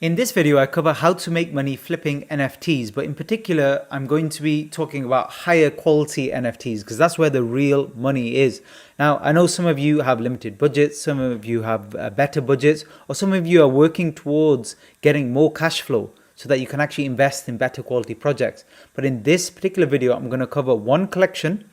In this video, I cover how to make money flipping NFTs, but in particular, I'm going to be talking about higher quality NFTs because that's where the real money is. Now, I know some of you have limited budgets, some of you have better budgets, or some of you are working towards getting more cash flow so that you can actually invest in better quality projects. But in this particular video, I'm going to cover one collection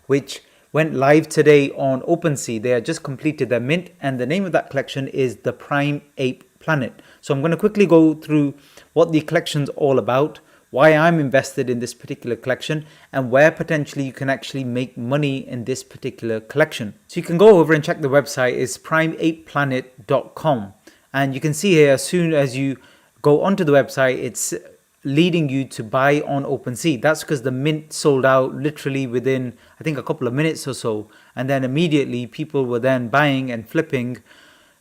which went live today on OpenSea. They have just completed their mint, and the name of that collection is the Prime Ape Planet. So I'm going to quickly go through what the collection's all about, why I'm invested in this particular collection, and where potentially you can actually make money in this particular collection. So you can go over and check the website. It's primeapeplanet.com, and you can see here as soon as you go onto the website, it's leading you to buy on OpenSea. That's because the mint sold out literally within, I think, a couple of minutes or so, and then immediately people were then buying and flipping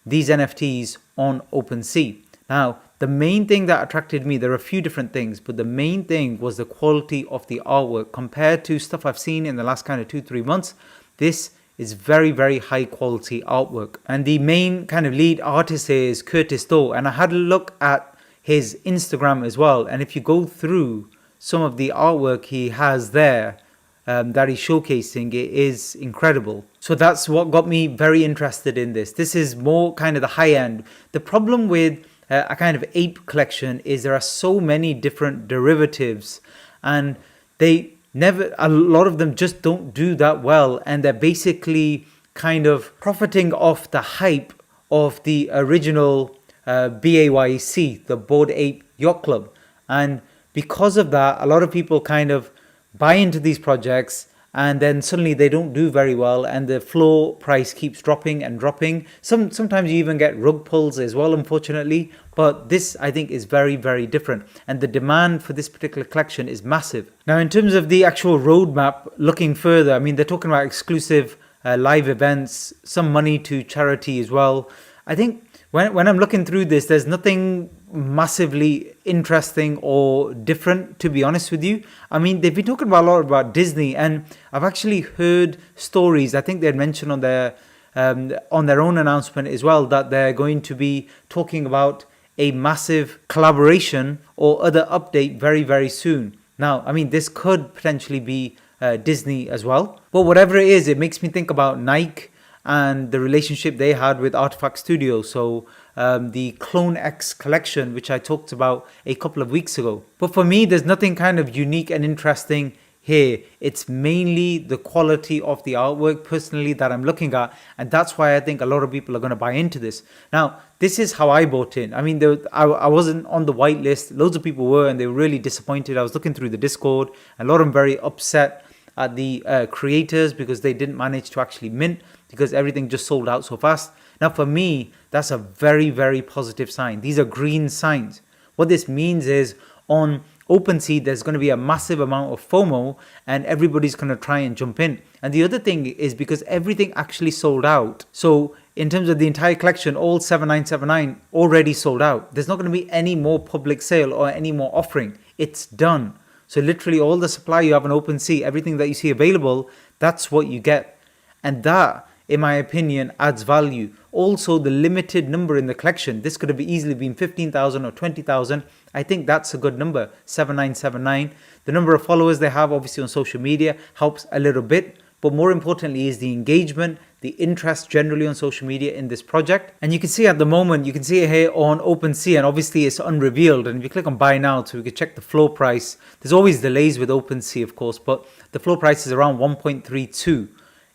these NFTs on OpenSea. Now, the main thing that attracted me, there are a few different things, but the main thing was the quality of the artwork. Compared to stuff I've seen in the last kind of 2-3 months, this is very, very high quality artwork. And the main kind of lead artist here is Curtis Doe, and I had a look at his Instagram as well, and if you go through some of the artwork he has there that he's showcasing, it is incredible. So that's what got me very interested in this. This is more kind of the high end. The problem with a kind of ape collection is there are so many different derivatives, and a lot of them just don't do that well, and they're basically kind of profiting off the hype of the original BAYC, the Bored Ape Yacht Club. And because of that, a lot of people kind of buy into these projects, and then suddenly they don't do very well, and the floor price keeps dropping and dropping. Sometimes you even get rug pulls as well, unfortunately. But this, I think, is very, very different, and the demand for this particular collection is massive. Now, in terms of the actual roadmap, looking further, I mean, they're talking about exclusive live events, some money to charity as well. I think when I'm looking through this, there's nothing massively interesting or different, to be honest with you. I mean, they've been talking about a lot about Disney, and I've actually heard stories. I think they had mentioned on their own announcement as well that they're going to be talking about a massive collaboration or other update very, very soon. Now, I mean, this could potentially be Disney as well, but whatever it is, it makes me think about Nike and the relationship they had with Artifact Studio. So the Clone X collection, which I talked about a couple of weeks ago. But for me, there's nothing kind of unique and interesting here. It's mainly the quality of the artwork personally that I'm looking at, and that's why I think a lot of people are going to buy into this. Now, this is how I bought in. I mean, I wasn't on the whitelist. Loads of people were, and they were really disappointed. I was looking through the Discord, and a lot of them very upset at the creators because they didn't manage to actually mint, because everything just sold out so fast. Now, for me, that's a very, very positive sign. These are green signs. What this means is on OpenSea, there's going to be a massive amount of FOMO, and everybody's going to try and jump in. And the other thing is because everything actually sold out. So in terms of the entire collection, all 7979 already sold out. There's not going to be any more public sale or any more offering. It's done. So literally all the supply you have on OpenSea, everything that you see available, that's what you get. And that, in my opinion, adds value. Also, the limited number in the collection, this could have easily been 15,000 or 20,000. I think that's a good number, 7979. The number of followers they have, obviously, on social media helps a little bit. But more importantly is the engagement, the interest generally on social media in this project. And you can see at the moment, you can see it here on OpenSea, and obviously it's unrevealed. And if you click on buy now, so we can check the floor price. There's always delays with OpenSea, of course, but the floor price is around 1.32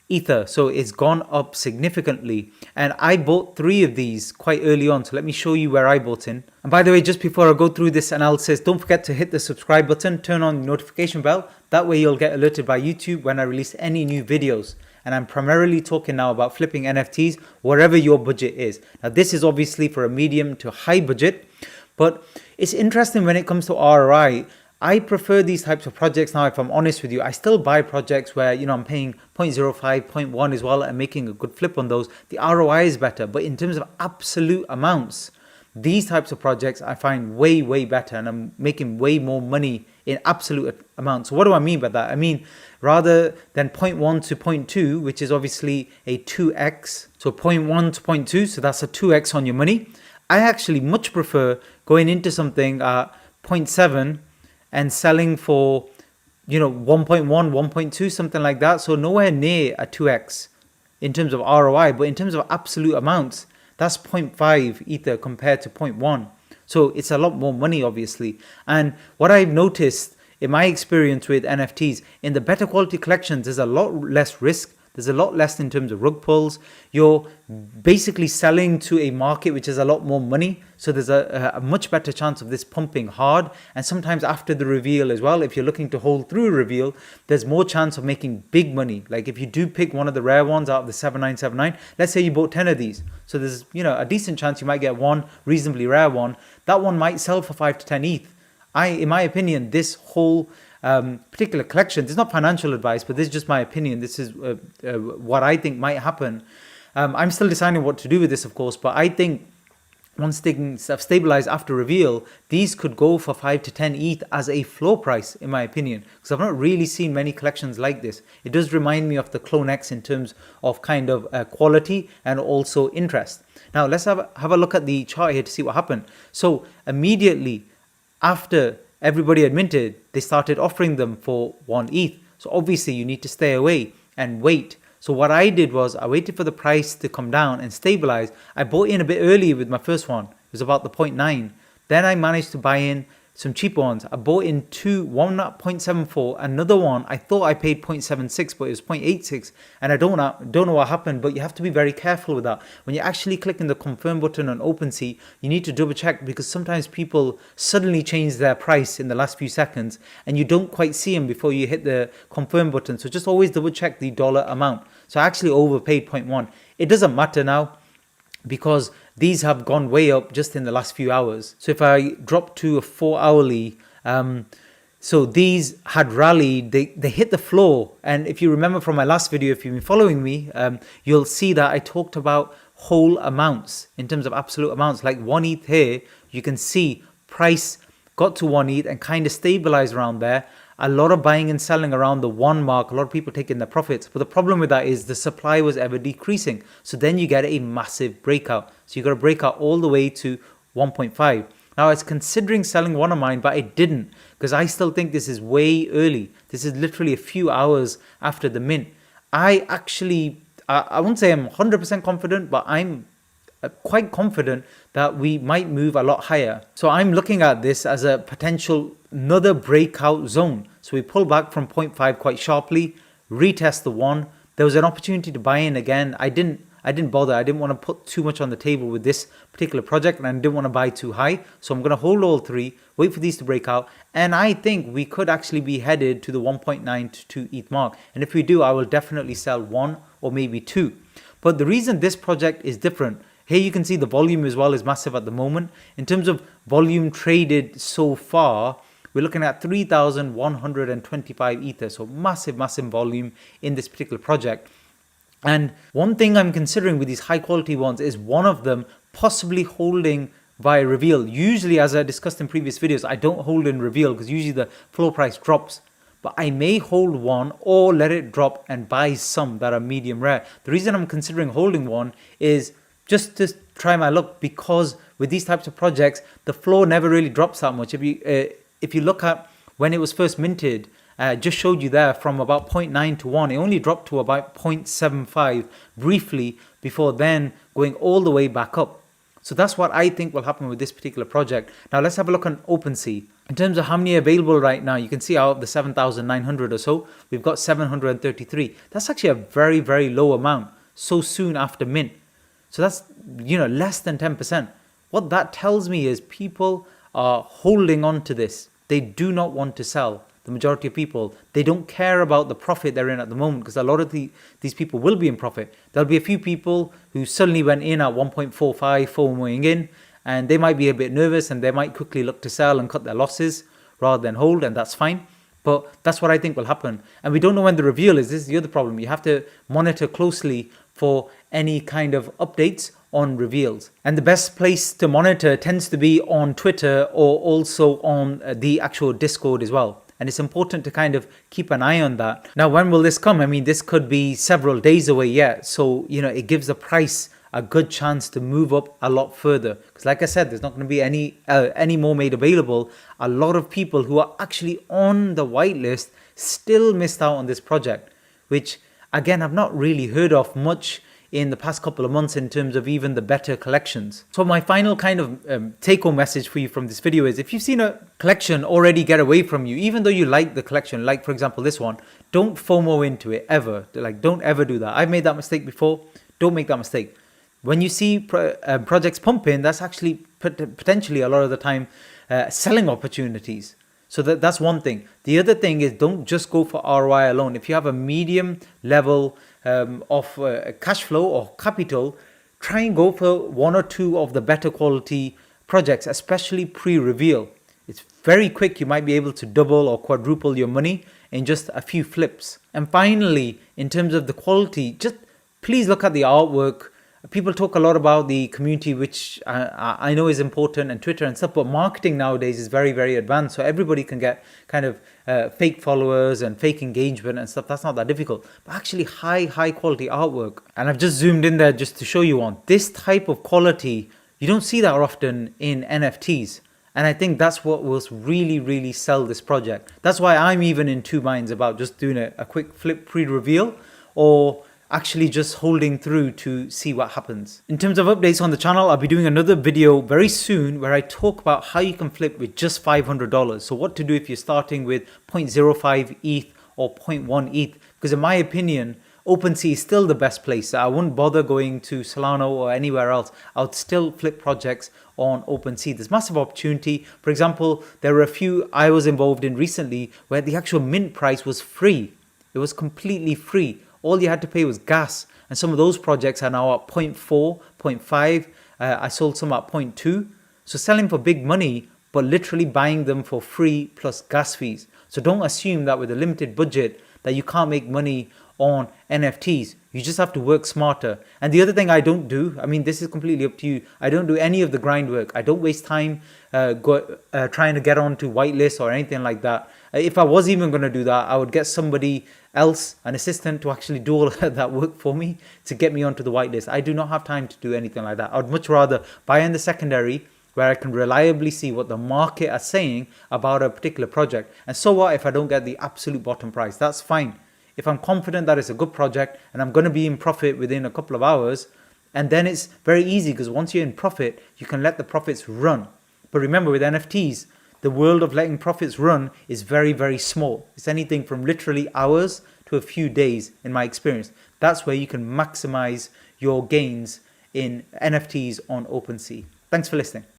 Ether. So it's gone up significantly. And I bought 3 of these quite early on. So let me show you where I bought in. And by the way, just before I go through this analysis, don't forget to hit the subscribe button, turn on the notification bell. That way you'll get alerted by YouTube when I release any new videos. And I'm primarily talking now about flipping NFTs, wherever your budget is. Now, this is obviously for a medium to high budget, but it's interesting when it comes to ROI. I prefer these types of projects now, if I'm honest with you. I still buy projects where, I'm paying 0.05, 0.1 as well, and making a good flip on those. The ROI is better, but in terms of absolute amounts, these types of projects I find way, way better, and I'm making way more money in absolute amounts. So what do I mean by that? I mean, rather than 0.1 to 0.2, which is obviously a 2x, so 0.1 to 0.2, so that's a 2x on your money. I actually much prefer going into something at zero point 0.7 and selling for 1.1, 1.2, something like that. So nowhere near a 2x in terms of ROI, but in terms of absolute amounts, that's 0.5 ether compared to 0.1. So it's a lot more money, obviously. And what I've noticed in my experience with NFTs, in the better quality collections, there's a lot less risk. There's a lot less in terms of rug pulls. You're basically selling to a market which is a lot more money. So there's a much better chance of this pumping hard. And sometimes after the reveal as well, if you're looking to hold through a reveal, there's more chance of making big money. Like if you do pick one of the rare ones out of the 7979, let's say you bought 10 of these. So there's a decent chance you might get one reasonably rare one. That one might sell for 5 to 10 ETH. In my opinion, this whole particular collection, this is not financial advice, but this is just my opinion. This is what I think might happen. I'm still deciding what to do with this, of course, but I think once things have stabilized after reveal, these could go for 5 to 10 ETH as a floor price, in my opinion, because I've not really seen many collections like this. It does remind me of the Clone X in terms of kind of quality and also interest. Now, let's have a look at the chart here to see what happened. So immediately after everybody admitted, they started offering them for 1 ETH. So obviously you need to stay away and wait. So what I did was I waited for the price to come down and stabilize. I bought in a bit early with my first one. It was about the 0.9. Then I managed to buy in some cheaper ones. I bought in one at 0.74, another one I thought I paid 0.76, but it was 0.86, and I don't know what happened. But you have to be very careful with that. When you're actually clicking the confirm button on OpenSea, you need to double check, because sometimes people suddenly change their price in the last few seconds and you don't quite see them before you hit the confirm button. So just always double check the dollar amount. So I actually overpaid 0.1. It doesn't matter now, because these have gone way up just in the last few hours. So if I drop to a 4-hourly, so these had rallied, they hit the floor. And if you remember from my last video, if you've been following me, you'll see that I talked about whole amounts in terms of absolute amounts. Like 1 ETH here, you can see price got to 1 ETH and kind of stabilized around there. A lot of buying and selling around the 1 mark, a lot of people taking their profits. But the problem with that is the supply was ever decreasing. So then you get a massive breakout. So you got to break out all the way to 1.5. Now I was considering selling one of mine, but I didn't, because I still think this is way early. This is literally a few hours after the mint. I won't say I'm 100% confident, but I'm quite confident that we might move a lot higher. So I'm looking at this as a potential another breakout zone. So we pull back from 0.5 quite sharply, retest the 1. There was an opportunity to buy in again. I didn't bother. I didn't want to put too much on the table with this particular project, and I didn't want to buy too high. So I'm going to hold all 3, wait for these to break out, and I think we could actually be headed to the 1.9 to 2 ETH mark. And if we do, I will definitely sell 1 or maybe 2. But the reason this project is different, here you can see the volume as well is massive at the moment. In terms of volume traded so far, we're looking at 3,125 ether. So massive volume in this particular project. And one thing I'm considering with these high quality ones is one of them possibly holding via reveal. Usually, as I discussed in previous videos, I don't hold in reveal because usually the floor price drops. But I may hold one or let it drop and buy some that are medium rare. The reason I'm considering holding one is just to try my luck, because with these types of projects, the floor never really drops that much. If you look at when it was first minted, just showed you there from about 0.9 to 1, it only dropped to about 0.75 briefly before then going all the way back up. So that's what I think will happen with this particular project. Now let's have a look on OpenSea. In terms of how many are available right now, you can see out of the 7,900 or so, we've got 733. That's actually a very low amount so soon after mint. So that's, less than 10%. What that tells me is people are holding on to this. They do not want to sell. The majority of people, they don't care about the profit they're in at the moment, because a lot of these people will be in profit. There'll be a few people who suddenly went in at 1.45, FOMOing in, and they might be a bit nervous and they might quickly look to sell and cut their losses rather than hold, and that's fine. But that's what I think will happen. And we don't know when the reveal is. This is the other problem. You have to monitor closely for any kind of updates on reveals. And the best place to monitor tends to be on Twitter or also on the actual Discord as well. And it's important to kind of keep an eye on that. Now, when will this come? I mean, this could be several days away yet. So, it gives the price a good chance to move up a lot further. Because like I said, there's not going to be any more made available. A lot of people who are actually on the whitelist still missed out on this project, which again, I've not really heard of much in the past couple of months in terms of even the better collections. So my final kind of take-home message for you from this video is, if you've seen a collection already get away from you, even though you like the collection, like for example this one, don't FOMO into it ever. Like, don't ever do that. I've made that mistake before. Don't make that mistake. When you see projects pumping, that's actually potentially a lot of the time selling opportunities. So that's one thing. The other thing is, don't just go for ROI alone. If you have a medium level of cash flow or capital, try and go for one or two of the better quality projects, especially pre-reveal. It's very quick. You might be able to double or quadruple your money in just a few flips. And finally, in terms of the quality, just please look at the artwork. People talk a lot about the community, which I know is important, and Twitter and stuff, but marketing nowadays is very, very advanced. So everybody can get kind of fake followers and fake engagement and stuff. That's not that difficult. But actually high quality artwork. And I've just zoomed in there just to show you on this type of quality. You don't see that often in NFTs. And I think that's what will really, really sell this project. That's why I'm even in two minds about just doing a quick flip pre-reveal, or actually just holding through to see what happens. In terms of updates on the channel, I'll be doing another video very soon where I talk about how you can flip with just $500. So what to do if you're starting with 0.05 ETH or 0.1 ETH, because in my opinion, OpenSea is still the best place. I wouldn't bother going to Solana or anywhere else. I would still flip projects on OpenSea. There's massive opportunity. For example, there were a few I was involved in recently where the actual mint price was free. It was completely free. All you had to pay was gas. And some of those projects are now at 0.4, 0.5. I sold some at 0.2. So selling for big money, but literally buying them for free plus gas fees. So don't assume that with a limited budget that you can't make money on NFTs. You just have to work smarter. And the other thing I don't do, I mean, this is completely up to you. I don't do any of the grind work. I don't waste time trying to get onto whitelist or anything like that. If I was even going to do that, I would get somebody else, an assistant, to actually do all of that work for me to get me onto the whitelist. I do not have time to do anything like that. I would much rather buy in the secondary where I can reliably see what the market are saying about a particular project. And so what if I don't get the absolute bottom price? That's fine. If I'm confident that it's a good project and I'm going to be in profit within a couple of hours, and then it's very easy, because once you're in profit, you can let the profits run. But remember, with NFTs, the world of letting profits run is very, very small. It's anything from literally hours to a few days in my experience. That's where you can maximize your gains in NFTs on OpenSea. Thanks for listening.